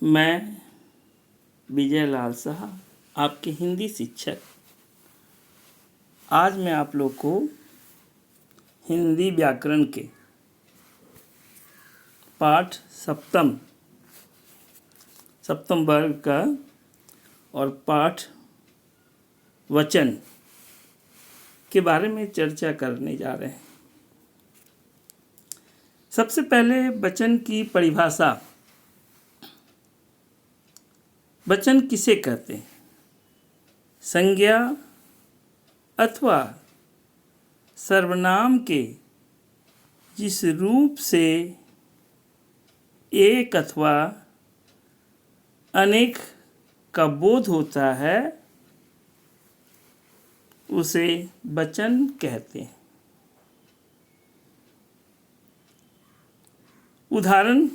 मैं विजय लाल शाह, आपके हिंदी शिक्षक। आज मैं आप लोग को हिंदी व्याकरण के पाठ सप्तम वर्ग का और पाठ वचन के बारे में चर्चा करने जा रहे हैं। सबसे पहले वचन की परिभाषा। वचन किसे कहते हैं? संज्ञा अथवा सर्वनाम के जिस रूप से एक अथवा अनेक का बोध होता है उसे वचन कहते हैं। उदाहरण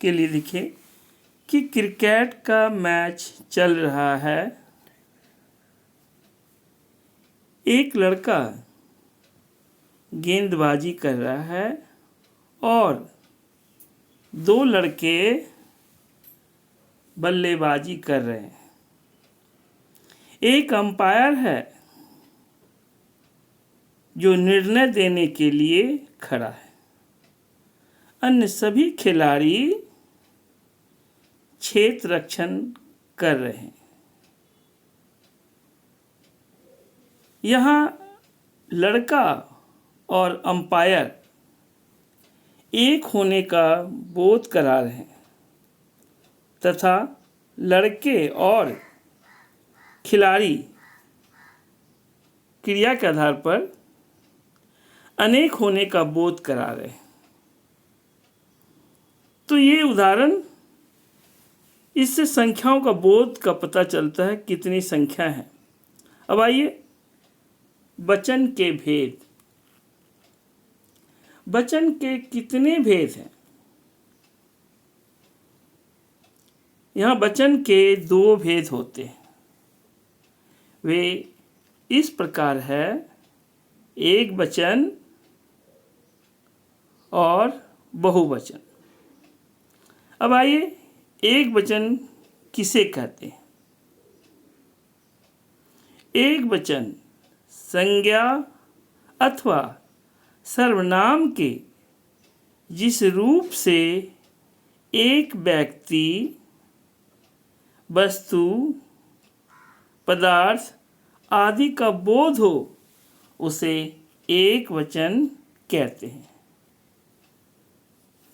के लिए लिखें कि क्रिकेट का मैच चल रहा है। एक लड़का गेंदबाजी कर रहा है और दो लड़के बल्लेबाजी कर रहे हैं। एक अंपायर है जो निर्णय देने के लिए खड़ा है। अन्य सभी खिलाड़ी क्षेत्र रक्षण कर रहे हैं। यहाँ लड़का और अंपायर एक होने का बोध करा रहे हैं तथा लड़के और खिलाड़ी क्रिया के आधार पर अनेक होने का बोध करा रहे हैं। तो ये उदाहरण, इससे संख्याओं का बोध का पता चलता है कितनी संख्या है। अब आइए वचन के भेद। वचन के कितने भेद हैं? यहाँ वचन के दो भेद होते हैं। वे इस प्रकार है, एक वचन और बहुवचन। अब आइए एक वचन किसे कहते हैं? एक वचन संज्ञा अथवा सर्वनाम के जिस रूप से एक व्यक्ति, वस्तु, पदार्थ आदि का बोध हो उसे एक वचन कहते हैं।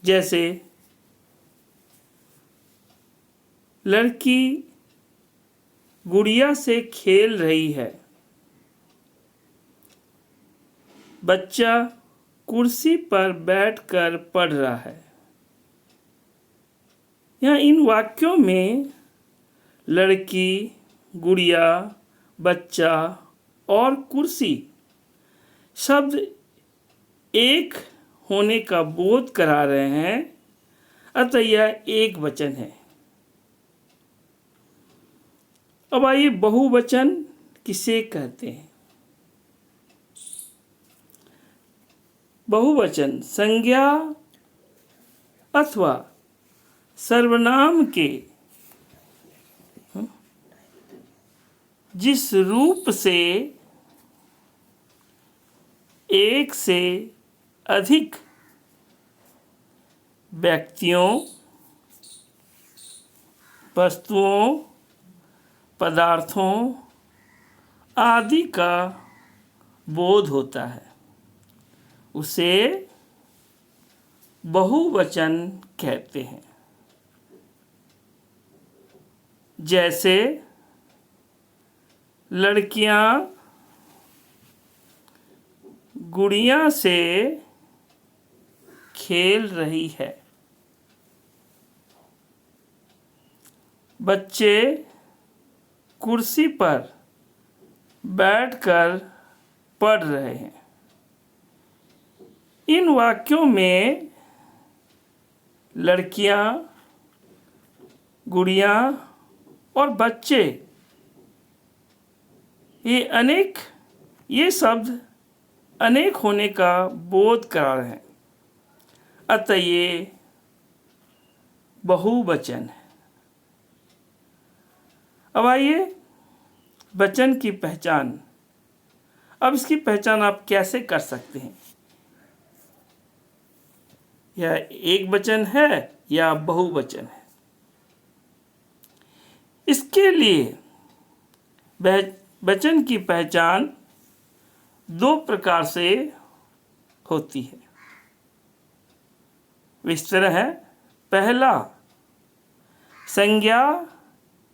जैसे लड़की गुड़िया से खेल रही है। बच्चा कुर्सी पर बैठकर पढ़ रहा है। यहाँ इन वाक्यों में लड़की, गुड़िया, बच्चा और कुर्सी शब्द एक होने का बोध करा रहे हैं, अतः यह एक वचन है। अब आइए बहुवचन किसे कहते हैं? बहुवचन संज्ञा अथवा सर्वनाम के जिस रूप से एक से अधिक व्यक्तियों, वस्तुओं, पदार्थों आदि का बोध होता है उसे बहुवचन कहते हैं। जैसे लड़कियां गुड़िया से खेल रही है। बच्चे कुर्सी पर बैठकर पढ़ रहे हैं। इन वाक्यों में लड़कियां, गुड़िया और बच्चे ये शब्द अनेक होने का बोध करा रहे हैं, अतः ये बहुवचन है। अब आइए वचन की पहचान। अब इसकी पहचान आप कैसे कर सकते हैं? यह एक वचन है या बहुवचन है? इसके लिए वचन की पहचान दो प्रकार से होती है। इस तरह है, पहला संज्ञा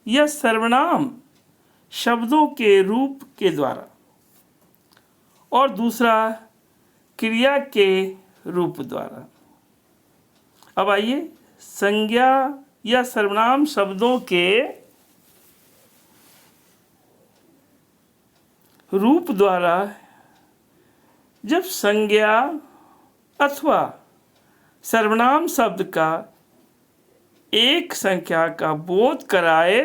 या सर्वनाम शब्दों के रूप के द्वारा, और दूसरा क्रिया के रूप द्वारा। अब आइए, संज्ञा या सर्वनाम शब्दों के रूप द्वारा जब संज्ञा अथवा सर्वनाम शब्द का एक संख्या का बोध कराए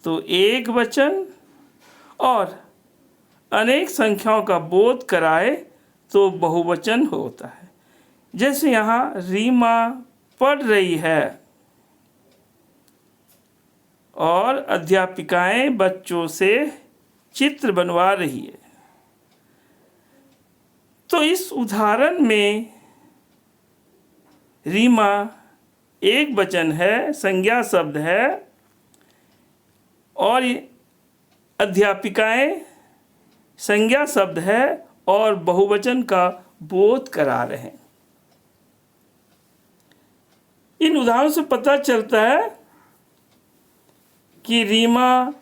तो एक वचन, और अनेक संख्याओं का बोध कराए तो बहुवचन होता है। जैसे यहाँ रीमा पढ़ रही है और अध्यापिकाएं बच्चों से चित्र बनवा रही है। तो इस उदाहरण में रीमा एक वचन है, संज्ञा शब्द है, और अध्यापिकाएं संज्ञा शब्द है और बहुवचन का बोध करा रहे हैं। इन उदाहरणों से पता चलता है कि रीमा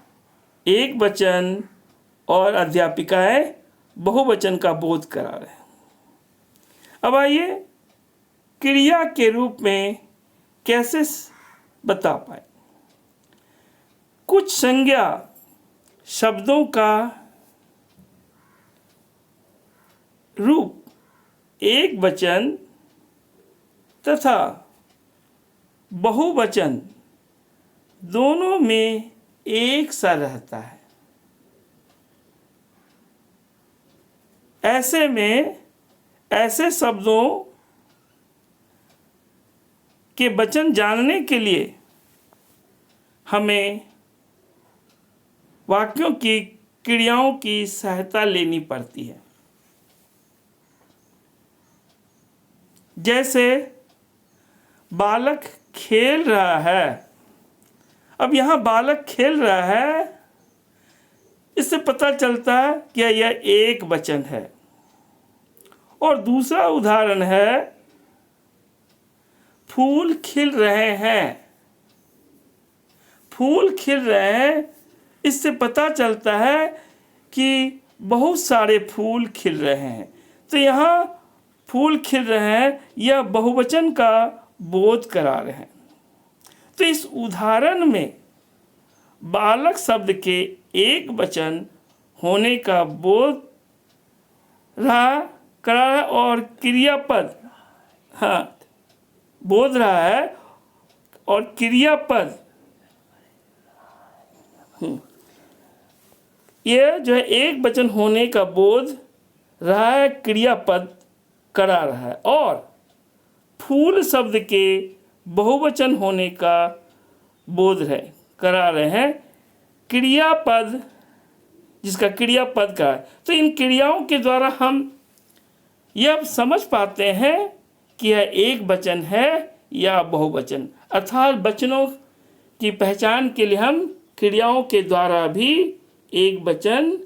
एक वचन और अध्यापिकाएं बहुवचन का बोध करा रहे हैं। अब आइए क्रिया के रूप में कैसे बता पाए। कुछ संज्ञा शब्दों का रूप एक वचन तथा बहुवचन दोनों में एक सा रहता है। ऐसे में ऐसे शब्दों के वचन जानने के लिए हमें वाक्यों की क्रियाओं की सहायता लेनी पड़ती है। जैसे बालक खेल रहा है। अब यहाँ बालक खेल रहा है, इससे पता चलता है कि यह एक वचन है। और दूसरा उदाहरण है, फूल खिल रहे हैं। फूल खिल रहे हैं, इससे पता चलता है कि बहुत सारे फूल खिल रहे हैं। तो यहाँ फूल खिल रहे हैं, यह बहुवचन का बोध करा रहे हैं। तो इस उदाहरण में बालक शब्द के एक वचन होने का बोध करा है, और क्रियापद बोध रहा है, और क्रियापद यह जो है एक वचन होने का बोध रहा है, क्रियापद करा रहा है, और फूल शब्द के बहुवचन होने का बोध करा रहे हैं, क्रियापद जिसका क्रियापद का है। तो इन क्रियाओं के द्वारा हम यह समझ पाते हैं कि यह एक वचन है या बहुवचन। अर्थात वचनों की पहचान के लिए हम क्रियाओं के द्वारा भी एक वचन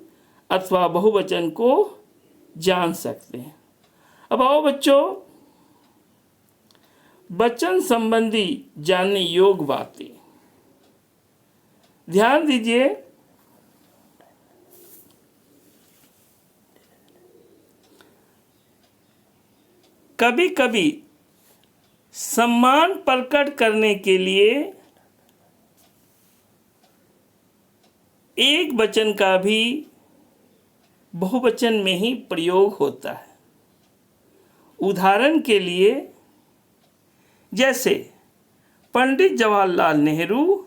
अथवा बहुवचन को जान सकते हैं। अब आओ बच्चों, वचन संबंधी जानने योग्य बातें ध्यान दीजिए। कभी कभी सम्मान प्रकट करने के लिए एक वचन का भी बहुवचन में ही प्रयोग होता है। उदाहरण के लिए, जैसे पंडित जवाहरलाल नेहरू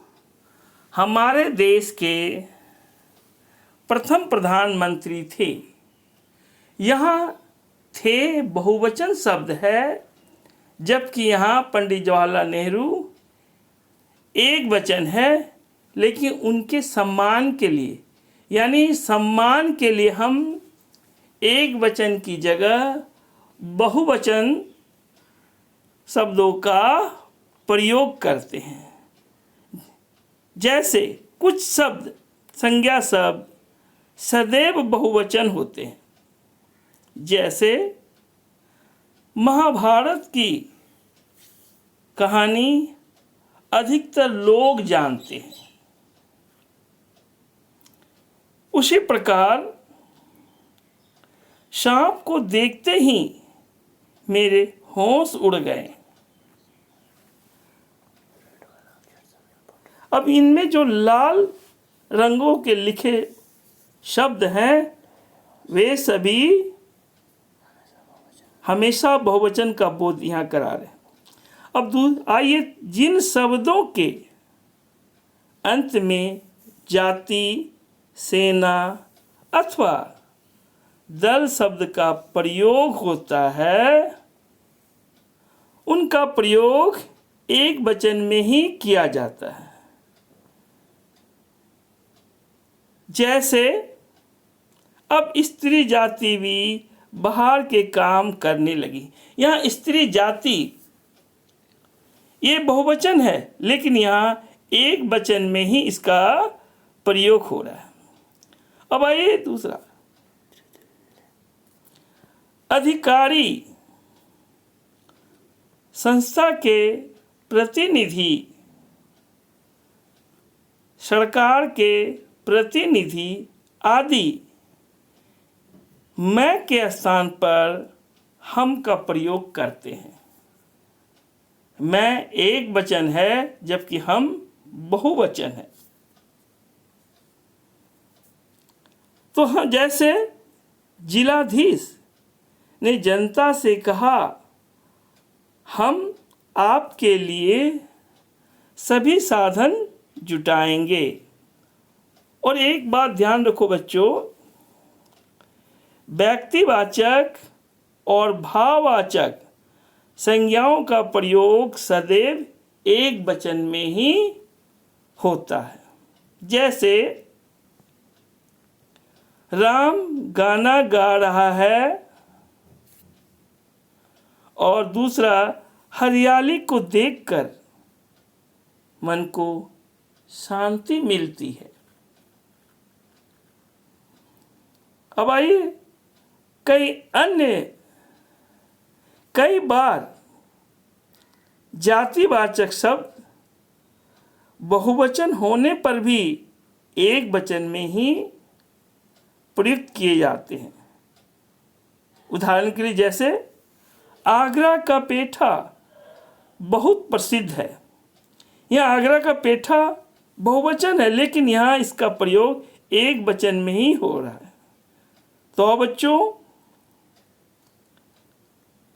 हमारे देश के प्रथम प्रधानमंत्री थे। यहाँ थे बहुवचन शब्द है, जबकि यहाँ पंडित जवाहरलाल नेहरू एक वचन है, लेकिन उनके सम्मान के लिए, यानी सम्मान के लिए हम एक वचन की जगह बहुवचन शब्दों का प्रयोग करते हैं। जैसे कुछ शब्द, संज्ञा शब्द सदैव बहुवचन होते हैं। जैसे महाभारत की कहानी अधिकतर लोग जानते हैं, उसी प्रकार सांप को देखते ही मेरे होश उड़ गए। अब इनमें जो लाल रंगों के लिखे शब्द हैं वे सभी हमेशा बहुवचन का बोध यहाँ करा रहे हैं। अब आइए जिन शब्दों के अंत में जाति, सेना अथवा दल शब्द का प्रयोग होता है, उनका प्रयोग एक वचन में ही किया जाता है। जैसे अब स्त्री जाति भी बाहर के काम करने लगी। यहाँ स्त्री जाति ये बहुवचन है, लेकिन यहाँ एक वचन में ही इसका प्रयोग हो रहा है। अब आइए दूसरा, अधिकारी, संस्था के प्रतिनिधि, सरकार के प्रतिनिधि आदि मैं के स्थान पर हम का प्रयोग करते हैं। मैं एक वचन है जबकि हम बहुवचन है। तो हम जैसे जिलाधीश ने जनता से कहा, हम आपके लिए सभी साधन जुटाएंगे। और एक बात ध्यान रखो बच्चों, व्यक्तिवाचक और भाववाचक संज्ञाओं का प्रयोग सदैव एक वचन में ही होता है। जैसे राम गाना गा रहा है और दूसरा हरियाली को देखकर मन को शांति मिलती है। अब आइए कई बार जातिवाचक शब्द बहुवचन होने पर भी एक वचन में ही प्रयुक्त किए जाते हैं। उदाहरण के लिए जैसे आगरा का पेठा बहुत प्रसिद्ध है। यह आगरा का पेठा बहुवचन है, लेकिन यहाँ इसका प्रयोग एक वचन में ही हो रहा है। तो बच्चों,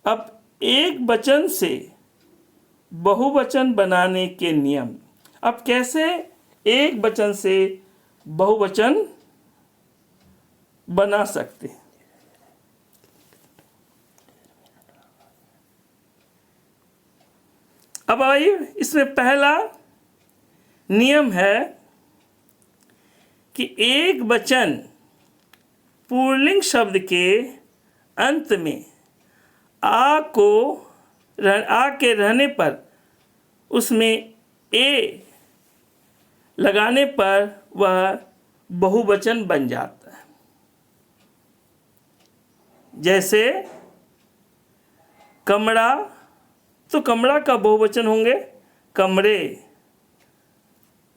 अब एक वचन से बहुवचन बनाने के नियम। अब कैसे एक वचन से बहुवचन बना सकते हैं? अब आइए, इसमें पहला नियम है कि एक वचन पुल्लिंग शब्द के अंत में आ के रहने पर उसमें ए लगाने पर वह बहुवचन बन जाता है। जैसे कमरा, तो कमरा का बहुवचन होंगे कमरे।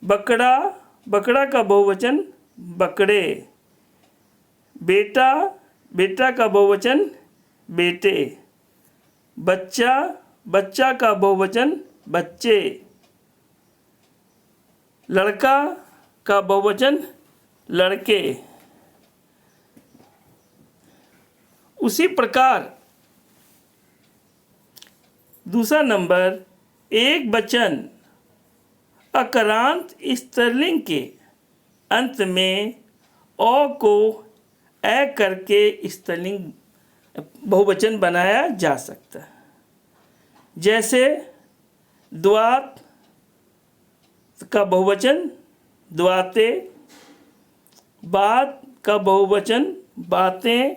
बकरा, बकरा का बहुवचन बकरे। बेटा, बेटा का बहुवचन बेटे। बच्चा, बच्चा का बहुवचन बच्चे। लड़का का बहुवचन लड़के। उसी प्रकार दूसरा नंबर, एक वचन अकरांत स्त्रीलिंग के अंत में अ को ए करके स्त्रीलिंग बहुवचन बनाया जा सकता है। जैसे द्वात का बहुवचन द्वाते, बात का बहुवचन बातें,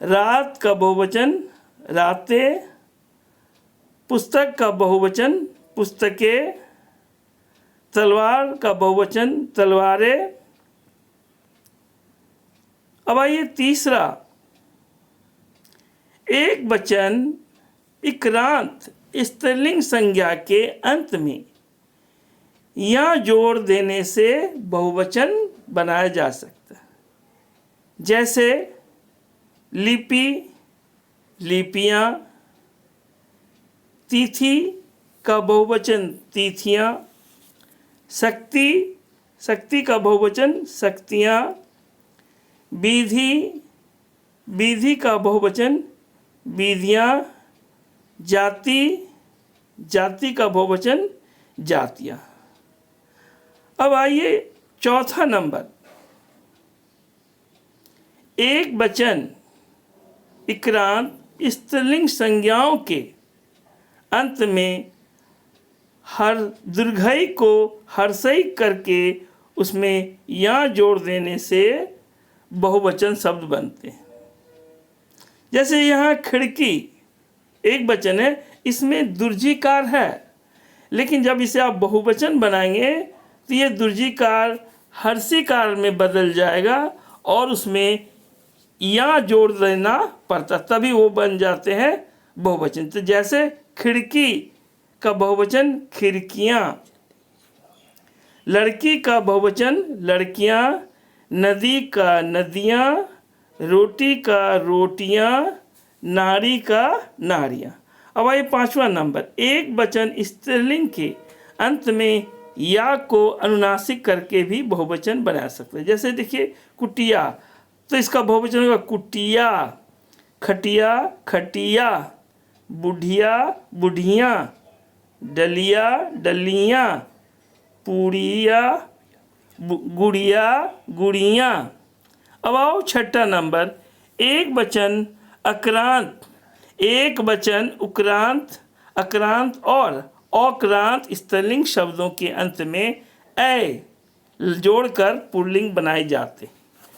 रात का बहुवचन रातें, पुस्तक का बहुवचन पुस्तकें, तलवार का बहुवचन तलवारें। अब आइए तीसरा, एक वचन इक्रांत स्त्रीलिंग संज्ञा के अंत में या जोड़ देने से बहुवचन बनाया जा सकता है। जैसे लिपि, लिपियाँ, तिथि का बहुवचन तिथियाँ, शक्ति, शक्ति का बहुवचन शक्तियाँ, विधि, विधि का बहुवचन विधियाँ, जाति, जाति का बहुवचन जातियाँ। अब आइए चौथा नंबर, एक वचन इक्रांत स्त्रीलिंग संज्ञाओं के अंत में हर दीर्घई को हर्षई करके उसमें या जोड़ देने से बहुवचन शब्द बनते हैं। जैसे यहाँ खिड़की एक वचन है, इसमें दुर्जीकार है, लेकिन जब इसे आप बहुवचन बनाएंगे तो ये दुर्जीकार हर्षीकार में बदल जाएगा और उसमें या जोड़ देना पड़ता, तभी वो बन जाते हैं बहुवचन। तो जैसे खिड़की का बहुवचन खिड़कियाँ, लड़की का बहुवचन लड़कियाँ, नदी का नदियाँ, रोटी का रोटियाँ, नारी का नारियाँ। अब आइए पांचवा नंबर, एक वचन स्त्रीलिंग के अंत में या को अनुनासिक करके भी बहुवचन बना सकते हैं। जैसे देखिए कुटिया, तो इसका बहुवचन होगा कुटिया, खटिया खटिया, बुढ़िया बुढ़ियाँ, डलिया डलियाँ, पूड़िया गुड़िया गुड़ियाँ। अब आओ छठा नंबर, एक वचन अक्रांत, एक वचन उक्रांत, अक्रांत और अक्रांत स्त्रीलिंग शब्दों के अंत में ए जोड़कर पुल्लिंग बनाए जाते,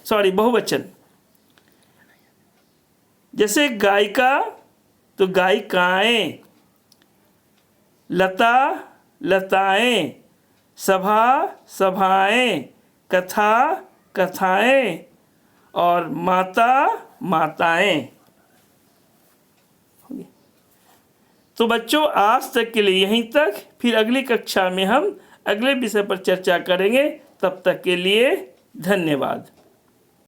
बहुवचन। जैसे गायिका तो गायिकाएं, लता लताएं, सभा सभाएं, कथा कथाएं और माता माताएं। तो बच्चों आज तक के लिए यहीं तक, फिर अगली कक्षा में हम अगले विषय पर चर्चा करेंगे। तब तक के लिए धन्यवाद।